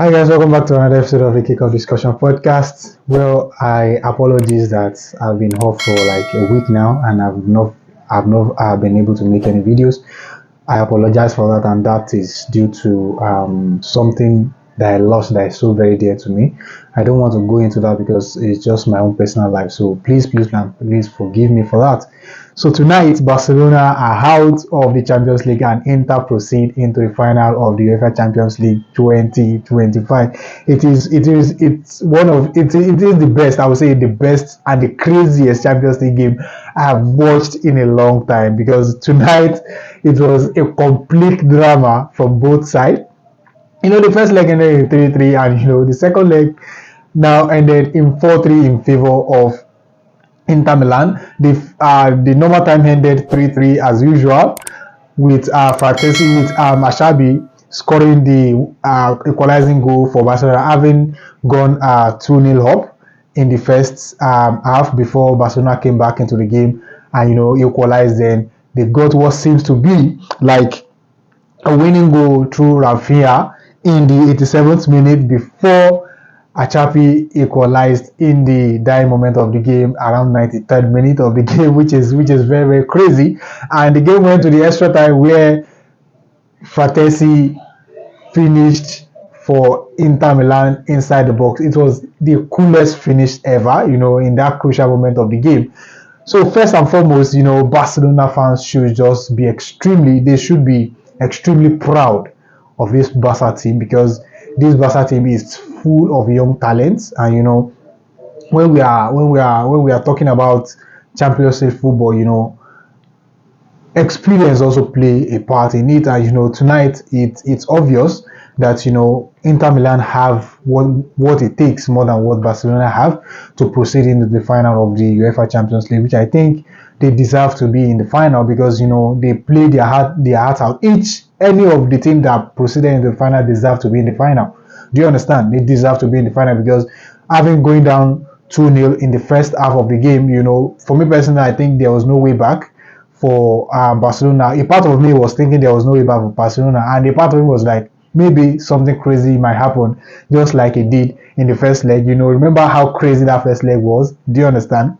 Hi guys, welcome back to another episode of the Kickoff Discussion Podcast. Well, I apologize that I've been off for like a week now, and I've not been able to make any videos. I apologize for that, and that is due to something that I lost that is so very dear to me. I don't want to go into that because it's just my own personal life. So please forgive me for that. So tonight, Barcelona are out of the Champions League and Inter proceed into the final of the UEFA Champions League 2025. It is the best. I would say the best and the craziest Champions League game I have watched in a long time, because tonight it was a complete drama from both sides. The first leg ended in 3-3, and the second leg now ended in 4-3 in favor of Inter Milan. The normal time ended 3-3 as usual, with Ashabi scoring the equalizing goal for Barcelona, having gone 2-0 up in the first half before Barcelona came back into the game and equalized. Then they got what seems to be like a winning goal through Rafinha in the 87th minute before Achapi equalized in the dying moment of the game around 93rd minute of the game, which is very, very crazy. And the game went to the extra time where Fratesi finished for Inter Milan inside the box. It was the coolest finish ever, in that crucial moment of the game. So first and foremost, Barcelona fans should be extremely proud of this Barca team, because this Barca team is full of young talents. And when we are talking about Champions League football, experience also play a part in it. And tonight it's obvious that Inter Milan have what it takes more than what Barcelona have to proceed into the final of the UEFA Champions League, which I think they deserve to be in the final, because they play their heart out. Any of the team that proceeded into the final deserve to be in the final. Do you understand? They deserve to be in the final, because having going down 2-0 in the first half of the game, for me personally, I think there was no way back for Barcelona. A part of me was thinking there was no way back for Barcelona, and a part of me was like, maybe something crazy might happen, just like it did in the first leg. Remember how crazy that first leg was? Do you understand?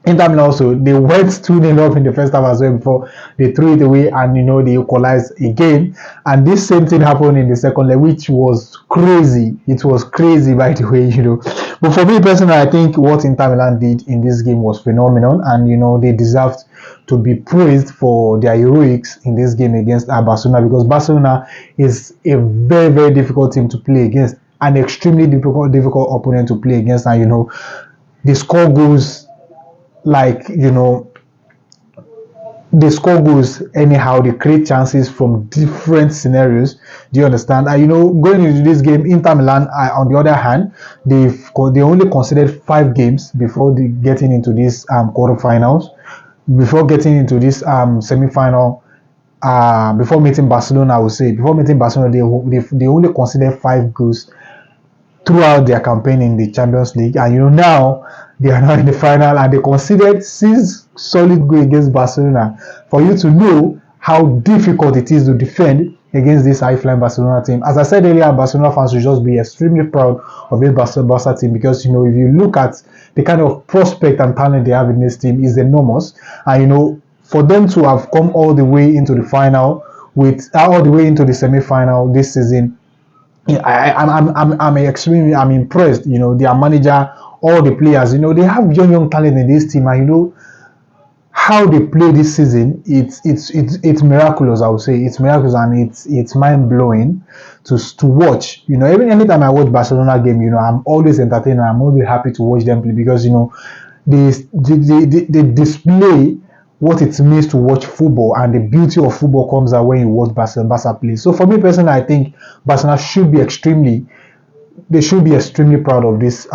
Inter Milan also, they went 2-0 up in the first half as well before they threw it away, and they equalized again. And this same thing happened in the second leg, which was crazy. It was crazy, by the way, But for me personally, I think what Inter Milan did in this game was phenomenal, and they deserved to be praised for their heroics in this game against Barcelona, because Barcelona is a very, very difficult team to play against, an extremely difficult opponent to play against. And they score goals they score goals anyhow. They create chances from different scenarios. Do you understand? And going into this game, Inter Milan, on the other hand, they only considered 5 games before getting into this quarterfinals, before getting into this semi-final. Before meeting Barcelona, I would say, before meeting Barcelona, they only considered 5 goals throughout their campaign in the Champions League. And now they are now in the final, and they considered 6 solid goals against Barcelona. For you to know how difficult it is to defend against this high-flying Barcelona team. As I said earlier, Barcelona fans should just be extremely proud of this Barca team, because if you look at the kind of prospect and talent they have in this team, is enormous. And for them to have come all the way into the final, all the way into the semi-final this season, I'm impressed. Their manager, all the players, they have young talent in this team, and how they play this season, it's miraculous. I would say it's miraculous, and it's mind blowing to watch. Anytime I watch Barcelona game, I'm always entertained, and I'm always happy to watch them play, because they display what it means to watch football, and the beauty of football comes out when you watch Barca play. So for me personally, I think Barcelona should be extremely proud of this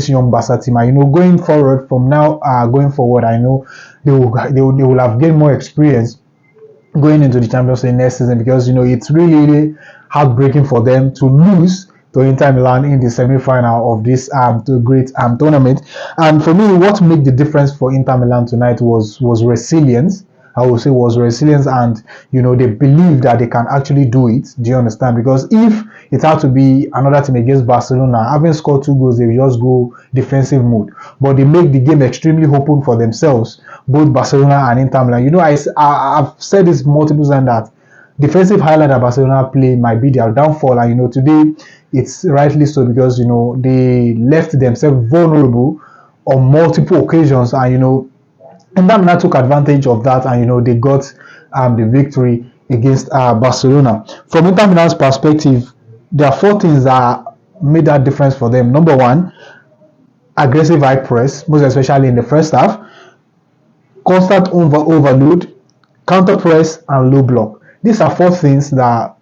young Barca team. And going forward from now, I know they will have gained more experience going into the Champions League next season, because it's really, really heartbreaking for them to lose to Inter Milan in the semi-final of this great tournament. And for me, what made the difference for Inter Milan tonight was resilience I would say, was resilience, and they believe that they can actually do it. Do you understand? Because if it had to be another team against Barcelona, having scored 2 goals, they will just go defensive mode. But they make the game extremely open for themselves, both Barcelona and Inter Milan. I've said this multiple times that defensive highlight that Barcelona play might be their downfall, and today it's rightly so, because they left themselves vulnerable on multiple occasions, and Inter Milan took advantage of that, and they got the victory against Barcelona. From Inter Milan's perspective, there are 4 things that made that difference for them. Number one, aggressive high press, most especially in the first half, constant overload, counter press, and low block. These are 4 things that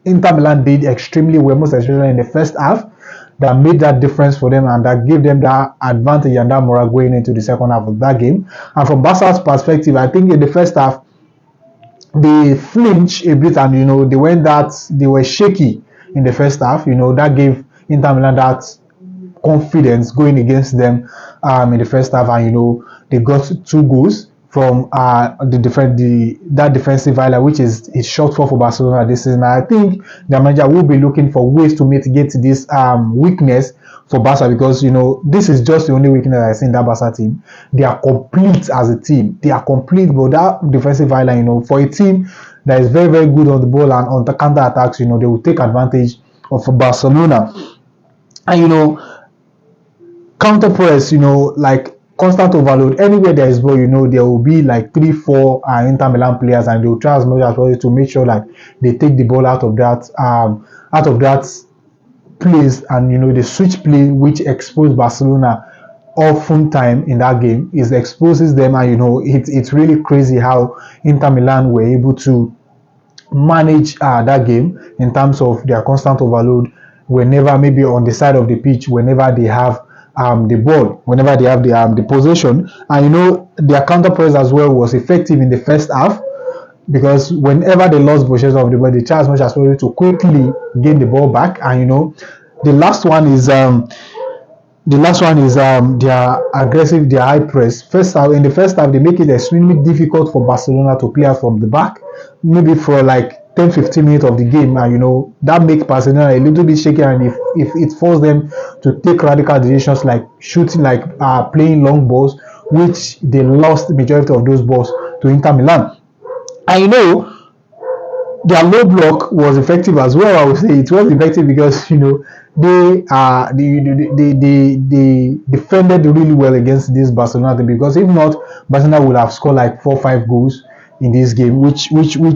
Inter Milan did extremely well, most especially in the first half, that made that difference for them, and that gave them that advantage and that morale going into the second half of that game. And from Barca's perspective, I think in the first half they flinched a bit, and they were shaky in the first half. That gave Inter Milan that confidence going against them in the first half, and they got 2 goals from that defensive highlight, which is shortfall for Barcelona this season. I think the manager will be looking for ways to mitigate this weakness for Barca, because this is just the only weakness I see in that Barca team. They are complete as a team. They are complete, but that defensive highlight, for a team that is very, very good on the ball and on the counter attacks, they will take advantage of Barcelona. And counter press, like constant overload. Anywhere there is ball, there will be like 3-4 Inter Milan players, and they will try as much as possible to make sure like they take the ball out of that place, and the switch play, which exposed Barcelona often time in that game, is exposes them, and it's really crazy how Inter Milan were able to manage that game in terms of their constant overload whenever, maybe on the side of the pitch, whenever they have the ball, whenever they have the possession. And their counter press as well was effective in the first half, because whenever they lost possession of the ball, they tried as much as possible to quickly gain the ball back. And the last one is their aggressive, their high press. In the first half, they make it extremely difficult for Barcelona to play out from the back, maybe for like 10-15 minutes of the game, and that makes Barcelona a little bit shaky, and if it forces them to take radical decisions like shooting, like playing long balls, which they lost the majority of those balls to Inter Milan. And their low block was effective as well. I would say it was effective because they defended really well against this Barcelona team, because if not, Barcelona would have scored like 4-5 goals in this game, which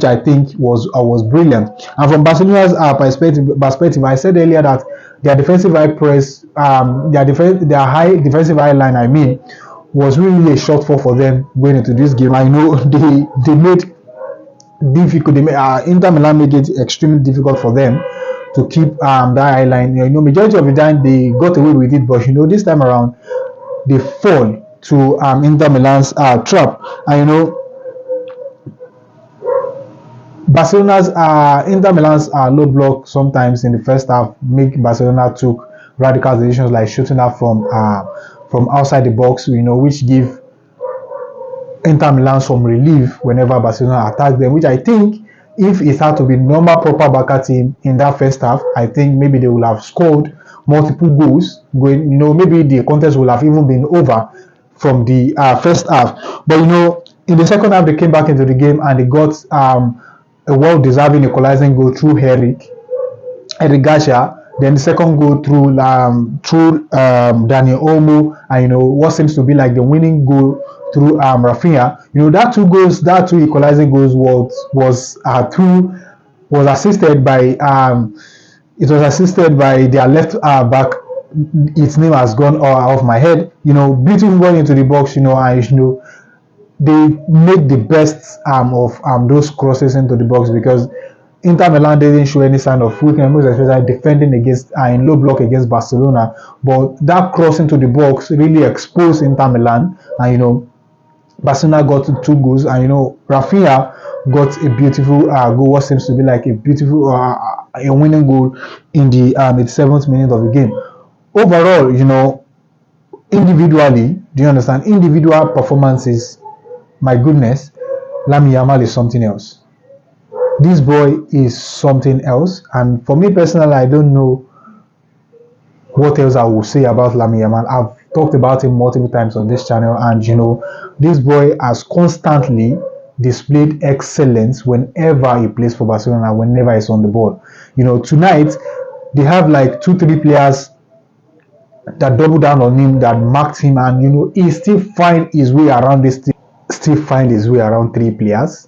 I think was brilliant. And from Barcelona's perspective, I said earlier that their defensive high press, their high defensive high line, was really a shortfall for them going into this game. I know they made difficult. Inter Milan made it extremely difficult for them to keep that high line. Majority of the time they got away with it, but this time around they fall to Inter Milan's trap. And Inter Milan's low block sometimes in the first half make Barcelona took radical decisions like shooting up from outside the box, which give Inter Milan some relief whenever Barcelona attacked them, which I think if it had to be normal proper Barca team in that first half, I think maybe they would have scored multiple goals going, maybe the contest would have even been over from the first half. But in the second half they came back into the game, and they got a well-deserving equalizing goal through Eric Garcia. Then the second goal through Daniel Olmo, and what seems to be like the winning goal through Rafinha. That two equalizing goals was assisted by their left back. Its name has gone off my head. Beating one into the box. And they made the best of those crosses into the box, because Inter Milan didn't show any sign of weakness, especially defending against in low block against Barcelona. But that cross into the box really exposed Inter Milan, and Barcelona got 2 goals, and Rafinha got a beautiful goal, what seems to be like a beautiful a winning goal in the 87th minute of the game. Overall, individually, do you understand? Individual performances my goodness, Lamine Yamal is something else. This boy is something else, and for me personally, I don't know what else I will say about Lamine Yamal. I've talked about him multiple times on this channel, and this boy has constantly displayed excellence whenever he plays for Barcelona, whenever he's on the ball. Tonight they have like 2-3 players that doubled down on him, that marked him, and he still find his way around this. Still find his way around 3 players,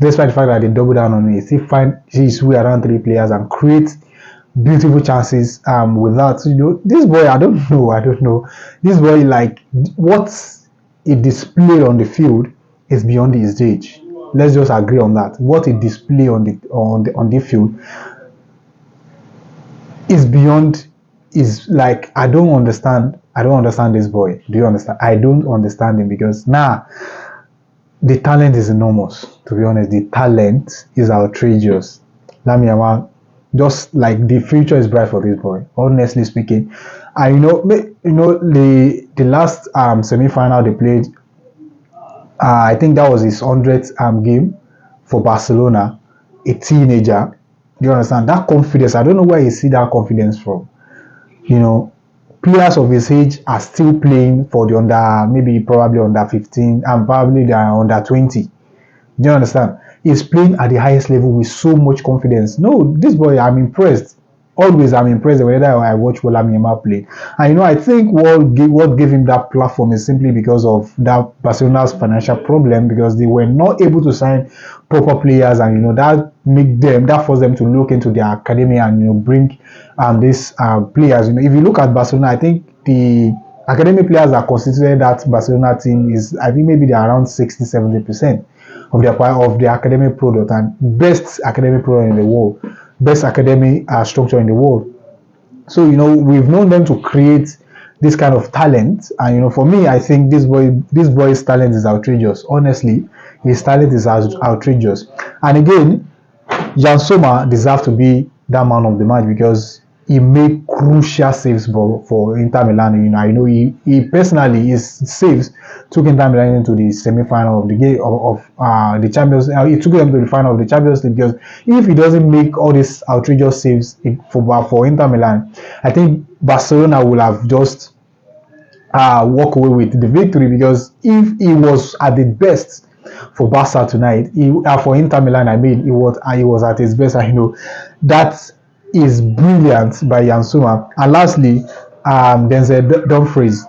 despite the fact that they double down on him. He still find his way around 3 players and create beautiful chances without this boy. I don't know this boy, like, what he displayed on the field is beyond his age. Let's just agree on that. What he displayed on the field is beyond, is like, I don't understand this boy. Do you understand? I don't understand him, because the talent is enormous. To be honest, the talent is outrageous. Lamine Yamal, just like, the future is bright for this boy, honestly speaking. And the last semi-final they played, I think that was his 100th game for Barcelona, a teenager. Do you understand that confidence? I don't know where you see that confidence from. Players of his age are still playing for the probably under 15, and probably they are under 20. Do you understand? He's playing at the highest level with so much confidence. No, this boy, I'm impressed. Always, I'm impressed whenever I watch Lamine Yamal play. And I think what gave him that platform is simply because of that Barcelona's financial problem, because they were not able to sign proper players, and that forced them to look into their academy and bring these players. If you look at Barcelona, I think the academy players that constituted that Barcelona team is, I think maybe they're around 60-70% of their academic product, and best academic product in the world, best academic structure in the world. So we've known them to create this kind of talent, and for me, I think this boy's talent is outrageous. Honestly, his talent is outrageous. And again, Sommer deserves to be that man of the match, because he made crucial saves for Inter Milan. I know he personally, his saves took Inter Milan into the semi-final of the game of the Champions. He took them to the final of the Champions League, because if he doesn't make all these outrageous saves for Inter Milan, I think Barcelona will have just walk away with the victory. Because if he was at the best for Barca tonight, for Inter Milan, he was at his best. That is brilliant by Sommer. And lastly, Denzel Dumfries.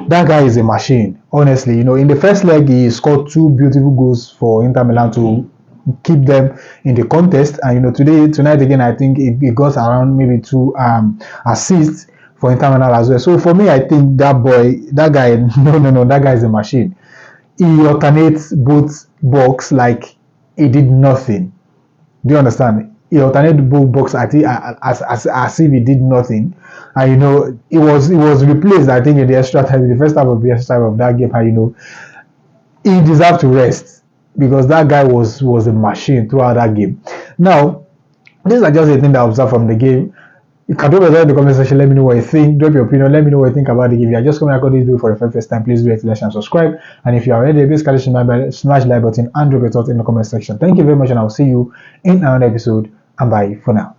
That guy is a machine. Honestly, in the first leg, he scored 2 beautiful goals for Inter Milan to keep them in the contest. And tonight again, I think it got around maybe 2 assists for Inter Milan as well. So for me, I think that guy, that guy is a machine. He alternates both box like he did nothing. Do you understand? He alternated both box as if he did nothing. And it was replaced, I think, in the extra time, in the first half of the extra time of that game. And he deserved to rest, because that guy was a machine throughout that game. Now, these are just the things that I observed from the game. You can drop it in the comment section. Let me know what you think. Drop your opinion. Let me know what you think about the game. If you are just coming across this video for the very first time, please do it, like, and subscribe. And if you are already, please smash the like button and drop your thoughts in the comment section. Thank you very much, and I'll see you in another episode. And bye for now.